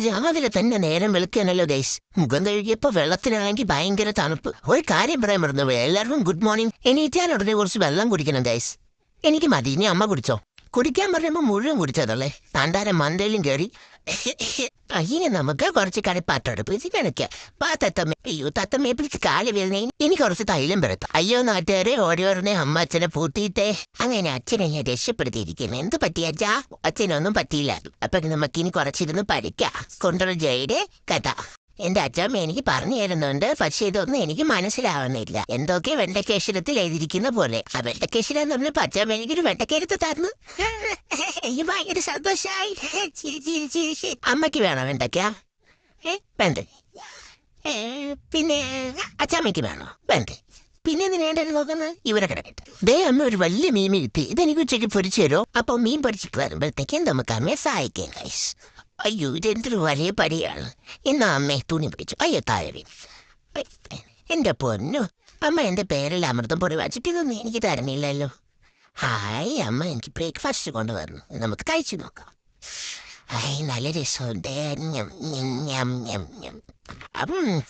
രാവിലെ തന്നെ നേരം വെളുക്കാനല്ലോ ഗൈസ്. മുഖം കഴുകിയപ്പോ വെള്ളത്തിനാണെങ്കിൽ ഭയങ്കര തണുപ്പ്. ഒരു കാര്യം പറയാൻ മറന്നു, എല്ലാവർക്കും ഗുഡ് മോർണിംഗ്. എണീറ്റാൽ ഉടനെ കുറച്ച് വെള്ളം കുടിക്കണം ഗൈസ്. എനിക്ക് മതി, ഇനി അമ്മ കുടിച്ചോ. കുടിക്കാൻ പറയുമ്പോൾ മുഴുവൻ കുടിച്ചതല്ലേ. താണ്ടാരം മണ്ടയിലും കയറി. ഇനി നമുക്ക് കുറച്ച് കറിപ്പാട്ടെടുപ്പ് ഇത് കണക്കുക. തത്തമ്മ, അയ്യോ തത്തമ്മയെ പിടിച്ച് കാല് വീഴുന്നേ. ഇനി കുറച്ച് തൈലം പെടുത്താം. അയ്യോ നാട്ടുകാരെ, ഓരോരുന്നെ അമ്മ അച്ഛനെ പൂട്ടിയിട്ടേ. അങ്ങനെ അച്ഛനെ ഞാൻ രക്ഷപ്പെടുത്തിയിരിക്കുന്നു. എന്ത് പറ്റിയാച്ചാ? അച്ഛനൊന്നും പറ്റിയില്ല. അപ്പൊ നമുക്കിനി കുറച്ചിരുന്ന് പഠിക്കാം. കൊണ്ടുള്ള ജയുടെ കഥ എന്റെ അച്ഛമ്മ എനിക്ക് പറഞ്ഞു തരുന്നുണ്ട്. പക്ഷെ ഇതൊന്നും എനിക്ക് മനസ്സിലാവുന്നില്ല. എന്തൊക്കെ വെണ്ടക്കേശ്വരത്തിൽ എഴുതിയിരിക്കുന്ന പോലെ. ആ വെണ്ടക്കേശ്വരം എന്ന് പറഞ്ഞപ്പോ അച്ഛമ്മ എനിക്കൊരു വെണ്ടക്കേരത്ത് തന്നു. എനിക്ക് ഭയങ്കര സന്തോഷായി. അമ്മയ്ക്ക് വേണോ വെണ്ടയ്ക്ക? വേണ്ട. പിന്നെ അച്ഛമ്മയ്ക്ക് വേണോ? വേണ്ട. പിന്നെ എന്തിനാണ് നോക്കുന്നത്? ഇവരെ കിടക്കട്ടെ. ദേ അമ്മ ഒരു വലിയ മീൻ കിട്ടി. ഇതെനിക്ക് ഉച്ചയ്ക്ക് പൊരിച്ചു തരുമോ? അപ്പൊ മീൻ പൊരിച്ചിട്ട് വരുമ്പോഴത്തേക്കും നമുക്ക് അമ്മയെ സഹായിക്കാം ഗൈസ്. അയ്യോ, ഇതെന്തൊരു വലിയ പടിയാണ്. എന്നാ അമ്മയെ തുണി പിടിച്ചു. അയ്യോ താഴെ. എന്റെ പൊന്നു അമ്മ, എന്റെ പേരിൽ അമൃതം പൊടി വച്ചിട്ട് ഇതൊന്നും എനിക്ക് തരണില്ലല്ലോ. ഹായ് അമ്മ, എനിക്ക് ബ്രേക്ക്ഫാസ്റ്റ് കൊണ്ടുവന്നു. നമുക്ക് കഴിച്ചു നോക്കാം. ഹായ്, നല്ല രസമുണ്ട്. അപ്പം